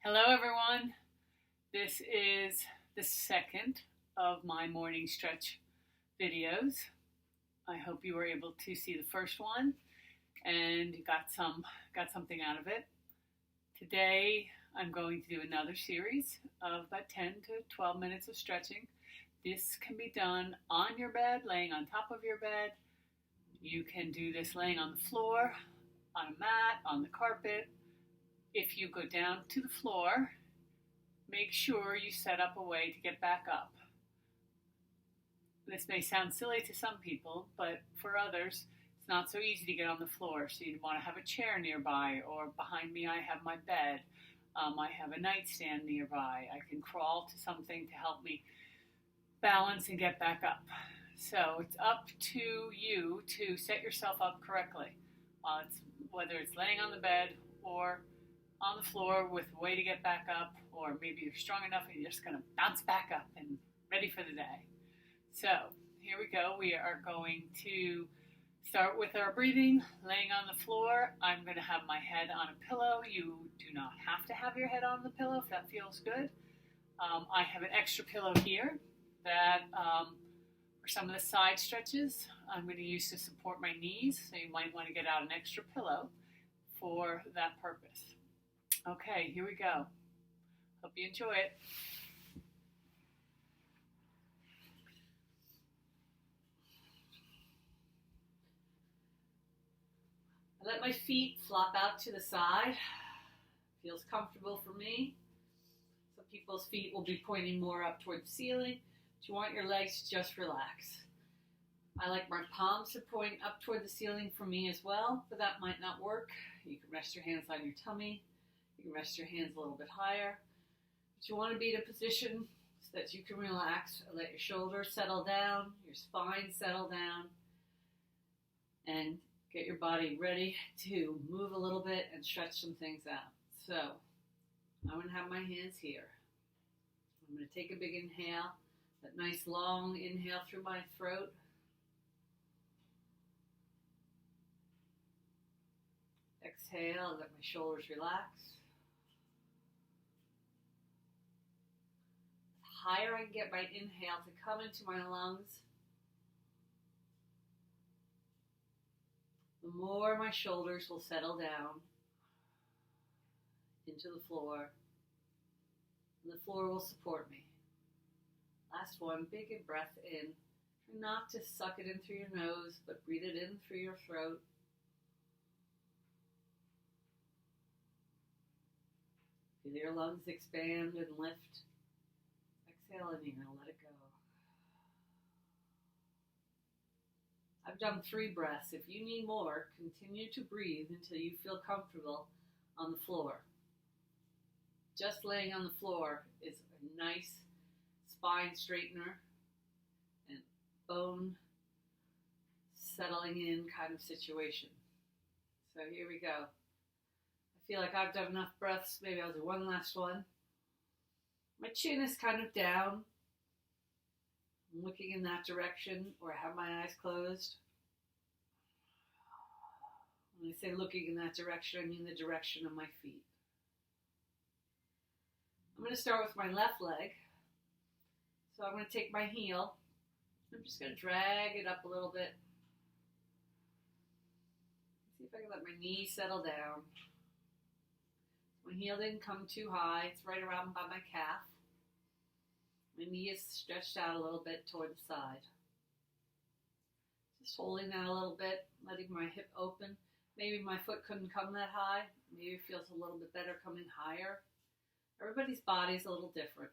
Hello, everyone. This is the second of my morning stretch videos. I hope you were able to see the first one and got something out of it. Today, I'm going to do another series of about 10 to 12 minutes of stretching. This can be done on your bed, laying on top of your bed. You can do this laying on the floor, on a mat, on the carpet. If you go down to the floor, make sure you set up a way to get back up. This may sound silly to some people, but for others, it's not so easy to get on the floor. So you'd want to have a chair nearby, or behind me I have my bed. I have a nightstand nearby. I can crawl to something to help me balance and get back up. So it's up to you to set yourself up correctly. Whether it's laying on the bed or on the floor with a way to get back up, or maybe you're strong enough and you're just going to bounce back up and ready for the day. So here we go. We are going to start with our breathing, laying on the floor. I'm going to have my head on a pillow. You do not have to have your head on the pillow if that feels good. I have an extra pillow here that for some of the side stretches I'm going to use to support my knees, so you might want to get out an extra pillow for that purpose. Okay, here we go. Hope you enjoy it. I let my feet flop out to the side. Feels comfortable for me. Some people's feet will be pointing more up toward the ceiling. But you want your legs to just relax. I like my palms to point up toward the ceiling for me as well, but that might not work. You can rest your hands on your tummy. You can rest your hands a little bit higher. But you want to be in a position so that you can relax. Let your shoulders settle down, your spine settle down, and get your body ready to move a little bit and stretch some things out. So I'm going to have my hands here. I'm going to take a big inhale, that nice long inhale through my throat. Exhale, let my shoulders relax. The higher I can get my inhale to come into my lungs, the more my shoulders will settle down into the floor, and the floor will support me. Last one, big breath in. Try not to suck it in through your nose, but breathe it in through your throat. Feel your lungs expand and lift. Exhale, and you're going to let it go. I've done 3 breaths. If you need more, continue to breathe until you feel comfortable on the floor. Just laying on the floor is a nice spine straightener and bone settling in kind of situation. So here we go. I feel like I've done enough breaths. Maybe I'll do one last one. My chin is kind of down. I'm looking in that direction, or I have my eyes closed. When I say looking in that direction, I mean the direction of my feet. I'm going to start with my left leg. So I'm going to take my heel. I'm just going to drag it up a little bit. See if I can let my knee settle down. My heel didn't come too high. It's right around by my calf. My knee is stretched out a little bit toward the side. Just holding that a little bit, letting my hip open. Maybe my foot couldn't come that high. Maybe it feels a little bit better coming higher. Everybody's body is a little different.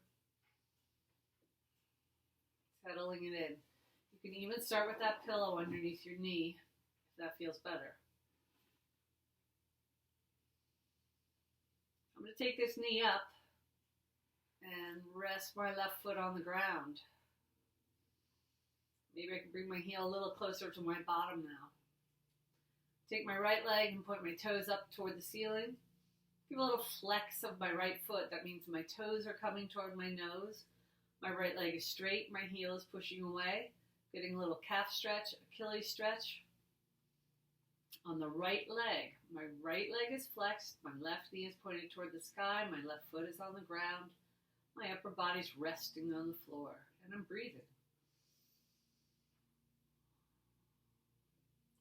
Settling it in. You can even start with that pillow underneath your knee if that feels better. I'm going to take this knee up and rest my left foot on the ground. Maybe I can bring my heel a little closer to my bottom now. Take my right leg and point my toes up toward the ceiling. Give a little flex of my right foot. That means my toes are coming toward my nose. My right leg is straight. My heel is pushing away. Getting a little calf stretch, Achilles stretch. on the right leg. My right leg is flexed, my left knee is pointed toward the sky, my left foot is on the ground, my upper body's resting on the floor, and I'm breathing.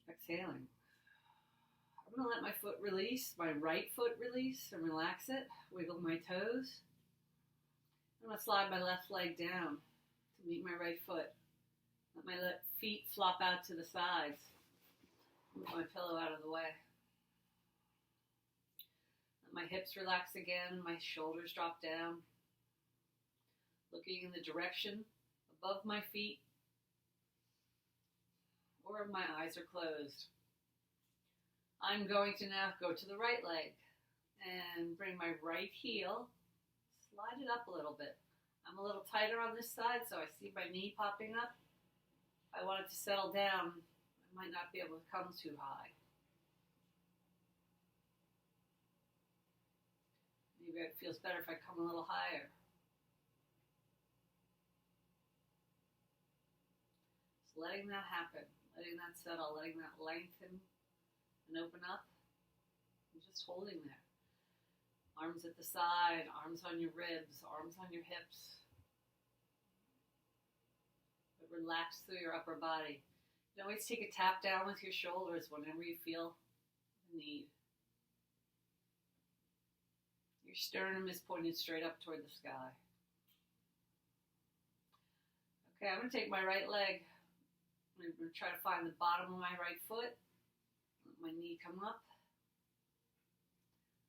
Exhaling. I'm going to let my foot release, my right foot release, and relax it. Wiggle my toes. I'm going to slide my left leg down to meet my right foot. Let my feet flop out to the sides. Move my pillow out of the way. Let my hips relax again. My shoulders drop down. Looking in the direction above my feet, or my eyes are closed. I'm going to now go to the right leg and bring my right heel, slide it up a little bit. I'm a little tighter on this side, so I see my knee popping up. If I want it to settle down, I might not be able to come too high. Maybe it feels better if I come a little higher. Just letting that happen, letting that settle, letting that lengthen and open up. And just holding there. Arms at the side, arms on your ribs, arms on your hips. But relax through your upper body. You can always take a tap down with your shoulders whenever you feel the need. Your sternum is pointed straight up toward the sky. Okay, I'm going to take my right leg. I'm going to try to find the bottom of my right foot. Let my knee come up.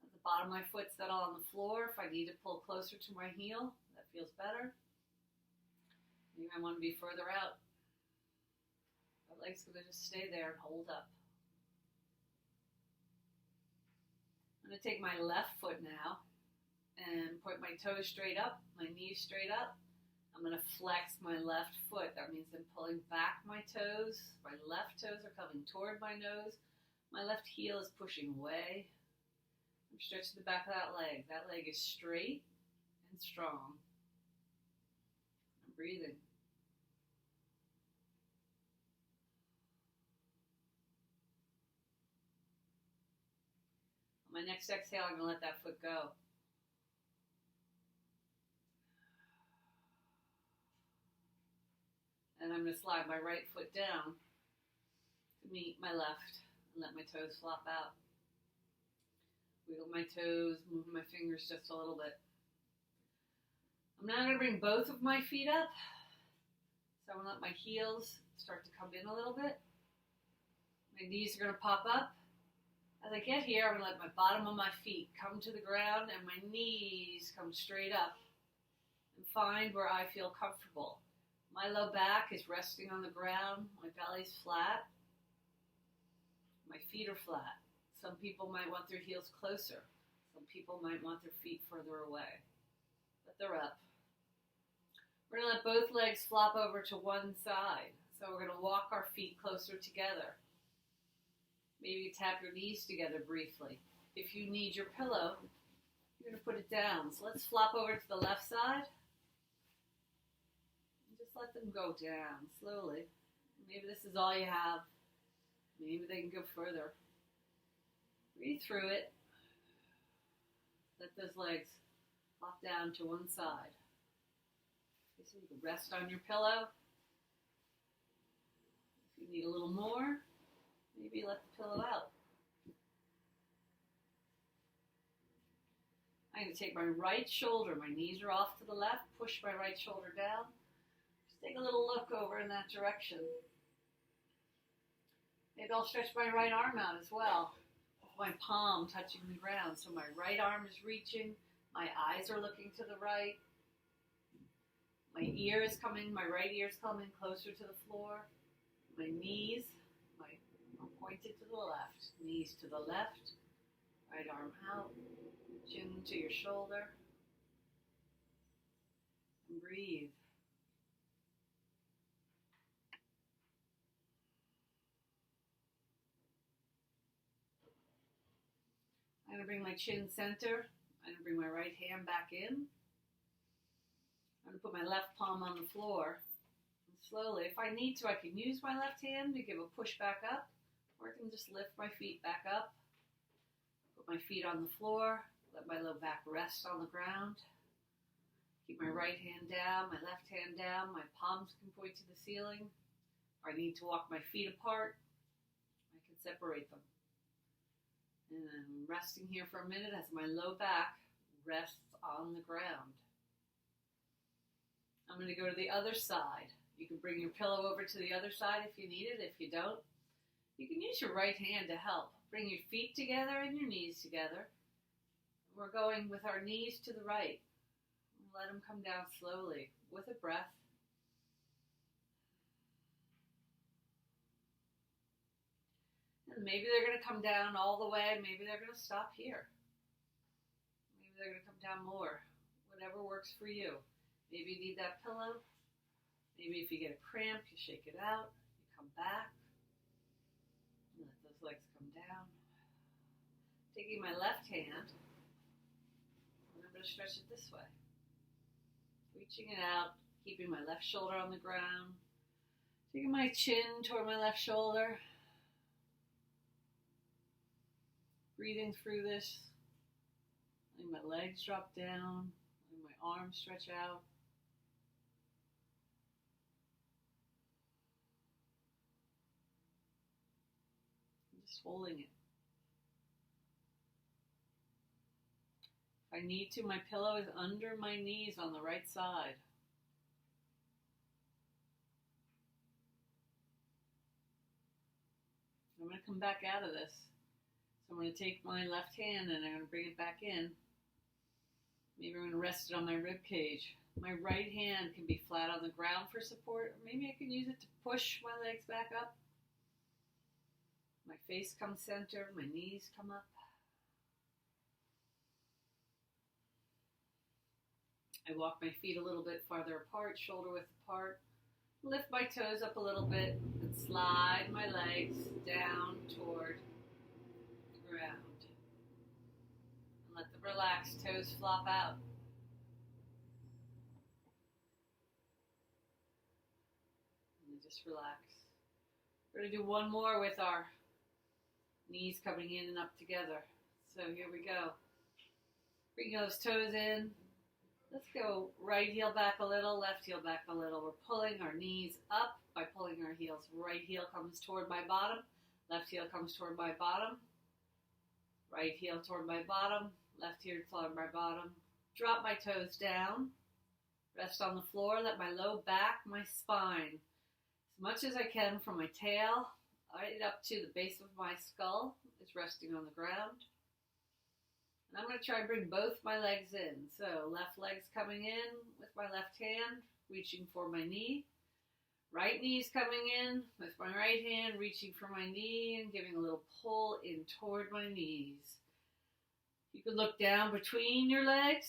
Let the bottom of my foot settle on the floor. If I need to pull closer to my heel, that feels better. Maybe I want to be further out. My leg's going to just stay there and hold up. I'm going to take my left foot now and point my toes straight up, my knees straight up. I'm going to flex my left foot. That means I'm pulling back my toes. My left toes are coming toward my nose. My left heel is pushing away. I'm stretching the back of that leg. That leg is straight and strong. I'm breathing. On my next exhale, I'm going to let that foot go. And I'm going to slide my right foot down to meet my left and let my toes flop out. Wiggle my toes, move my fingers just a little bit. I'm now going to bring both of my feet up. So I'm going to let my heels start to come in a little bit. My knees are going to pop up. As I get here, I'm going to let my bottom of my feet come to the ground and my knees come straight up and find where I feel comfortable. My low back is resting on the ground. My belly's flat. My feet are flat. Some people might want their heels closer. Some people might want their feet further away. But they're up. We're going to let both legs flop over to one side. So we're going to walk our feet closer together. Maybe tap your knees together briefly. If you need your pillow, you're going to put it down. So let's flop over to the left side. Let them go down slowly. Maybe this is all you have. Maybe they can go further. Breathe through it. Let those legs flop down to one side. Okay, so you can rest on your pillow. If you need a little more, maybe let the pillow out. I'm going to take my right shoulder. My knees are off to the left. Push my right shoulder down. Take a little look over in that direction. Maybe I'll stretch my right arm out as well, with my palm touching the ground. So my right arm is reaching, my eyes are looking to the right, my ear is coming, my right ear is coming closer to the floor, my knees, I'm pointed to the left, knees to the left, right arm out, chin to your shoulder, and breathe. I'm going to bring my chin center. I'm going to bring my right hand back in. I'm going to put my left palm on the floor. And slowly, if I need to, I can use my left hand to give a push back up. Or I can just lift my feet back up, put my feet on the floor, let my low back rest on the ground. Keep my right hand down, my left hand down, my palms can point to the ceiling. If I need to walk my feet apart, I can separate them. And I'm resting here for a minute as my low back rests on the ground. I'm going to go to the other side. You can bring your pillow over to the other side if you need it. If you don't, you can use your right hand to help. Bring your feet together and your knees together. We're going with our knees to the right. Let them come down slowly with a breath. And maybe they're going to come down all the way. Maybe they're going to stop here. Maybe they're going to come down more. Whatever works for you. Maybe you need that pillow. Maybe if you get a cramp, you shake it out. You come back. Let those legs come down. Taking my left hand, and I'm going to stretch it this way. Reaching it out, keeping my left shoulder on the ground. Taking my chin toward my left shoulder. Breathing through this. Letting my legs drop down. Letting my arms stretch out. And just holding it. If I need to, my pillow is under my knees on the right side. I'm going to come back out of this. So I'm going to take my left hand and I'm going to bring it back in. Maybe I'm going to rest it on my rib cage. My right hand can be flat on the ground for support, or maybe I can use it to push my legs back up. My face comes center, my knees come up. I walk my feet a little bit farther apart, shoulder width apart. Lift my toes up a little bit and slide my legs down toward the ground. And let the relaxed toes flop out. And just relax. We're going to do one more with our knees coming in and up together. So here we go. Bring those toes in. Let's go right heel back a little, left heel back a little. We're pulling our knees up by pulling our heels. Right heel comes toward my bottom. Left heel comes toward my bottom. Right heel toward my bottom. Left heel toward my bottom. Drop my toes down. Rest on the floor. Let my low back, my spine, as much as I can from my tail right up to the base of my skull is resting on the ground. And I'm going to try and bring both my legs in. So left leg's coming in with my left hand, reaching for my knee. Right knee's coming in with my right hand, reaching for my knee and giving a little pull in toward my knees. You can look down between your legs.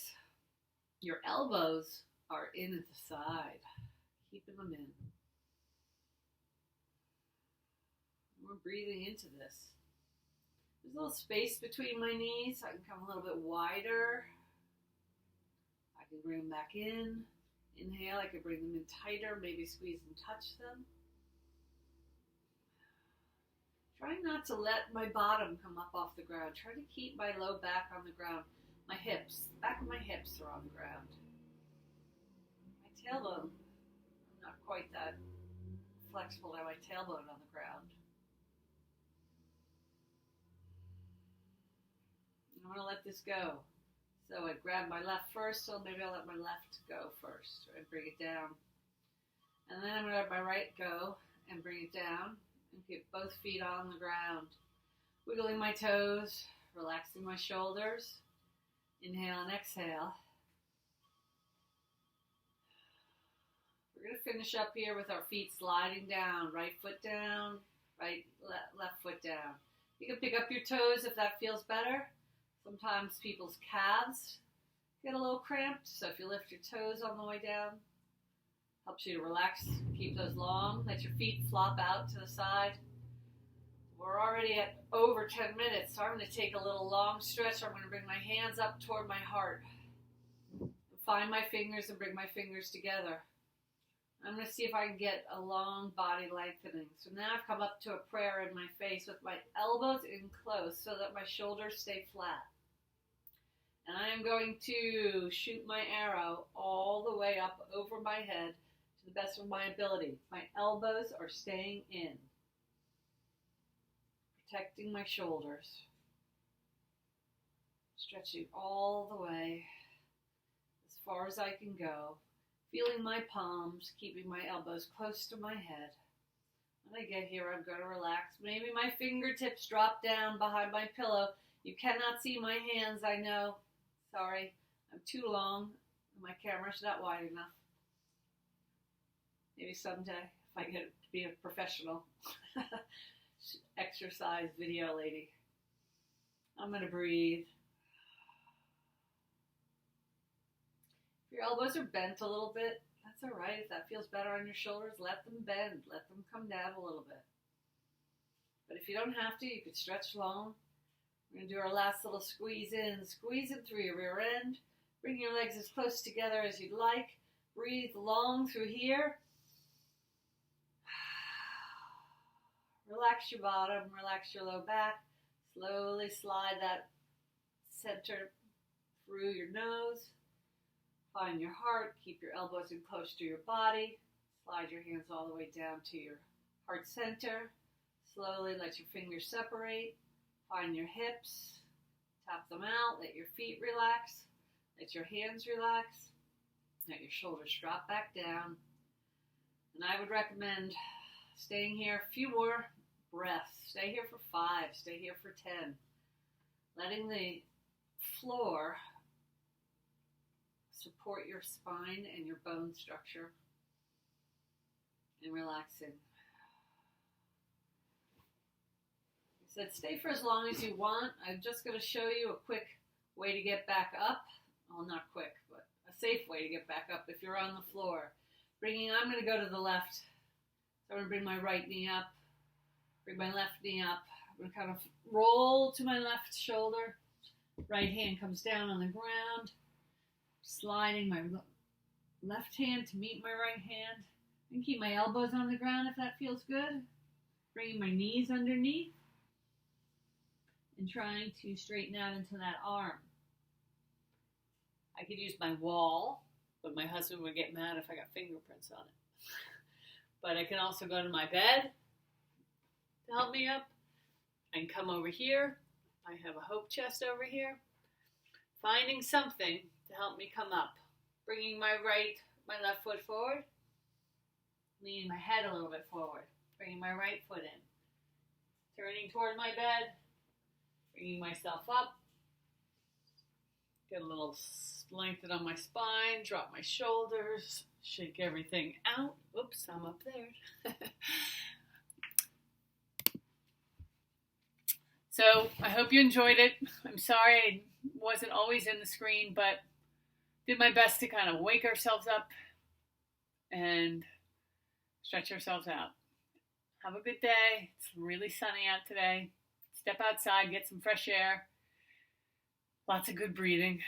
Your elbows are in at the side, keeping them in. We're breathing into this. There's a little space between my knees. I can come a little bit wider. I can bring them back in. Inhale, I can bring them in tighter, maybe squeeze and touch them. Try not to let my bottom come up off the ground. Try to keep my low back on the ground. My hips, the back of my hips are on the ground. My tailbone, I'm not quite that flexible to have my tailbone on the ground. I'm going to let this go. So I grab my left first, so maybe I'll let my left go first and bring it down. And then I'm going to let my right go and bring it down and keep both feet on the ground. Wiggling my toes, relaxing my shoulders. Inhale and exhale. We're going to finish up here with our feet sliding down. Right foot down, left foot down. You can pick up your toes if that feels better. Sometimes people's calves get a little cramped, so if you lift your toes on the way down, helps you to relax, keep those long, let your feet flop out to the side. We're already at over 10 minutes, so I'm going to take a little long stretch. I'm going to bring my hands up toward my heart. Find my fingers and bring my fingers together. I'm going to see if I can get a long body lengthening. So now I've come up to a prayer in my face with my elbows in close so that my shoulders stay flat. And I am going to shoot my arrow all the way up over my head to the best of my ability. My elbows are staying in, protecting my shoulders, stretching all the way as far as I can go, feeling my palms, keeping my elbows close to my head. When I get here, I'm going to relax. Maybe my fingertips drop down behind my pillow. You cannot see my hands, I know. Sorry, I'm too long. My camera's not wide enough. Maybe someday, if I get to be a professional exercise video lady. I'm going to breathe. If your elbows are bent a little bit, that's all right. If that feels better on your shoulders, let them bend. Let them come down a little bit. But if you don't have to, you could stretch long. We're going to do our last little squeeze in through your rear end. Bring your legs as close together as you'd like. Breathe long through here. Relax your bottom, relax your low back. Slowly slide that center through your nose. Find your heart. Keep your elbows in close to your body. Slide your hands all the way down to your heart center. Slowly let your fingers separate. Find your hips. Tap them out. Let your feet relax. Let your hands relax. Let your shoulders drop back down. And I would recommend staying here a few more breaths. Stay here for 5. Stay here for 10. Letting the floor support your spine and your bone structure. And relaxing. I said stay for as long as you want. I'm just going to show you a quick way to get back up. Well, not quick, but a safe way to get back up if you're on the floor. I'm going to go to the left. So I'm going to bring my right knee up. Bring my left knee up. I'm going to kind of roll to my left shoulder. Right hand comes down on the ground. Sliding my left hand to meet my right hand. And keep my elbows on the ground if that feels good. Bringing my knees underneath. And trying to straighten out into that arm. I could use my wall, but my husband would get mad if I got fingerprints on it. But I can also go to my bed to help me up. I can come over here. I have a hope chest over here. Finding something to help me come up. Bringing my left foot forward. Leaning my head a little bit forward. Bringing my right foot in. Turning toward my bed. Bringing myself up. Get a little lengthen on my spine. Drop my shoulders. Shake everything out. Oops, I'm up there. So I hope you enjoyed it. I'm sorry I wasn't always in the screen, but did my best to kind of wake ourselves up and stretch ourselves out. Have a good day. It's really sunny out today. Step outside, get some fresh air. Lots of good breathing.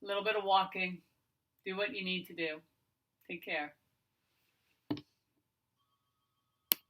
A little bit of walking. Do what you need to do. Take care.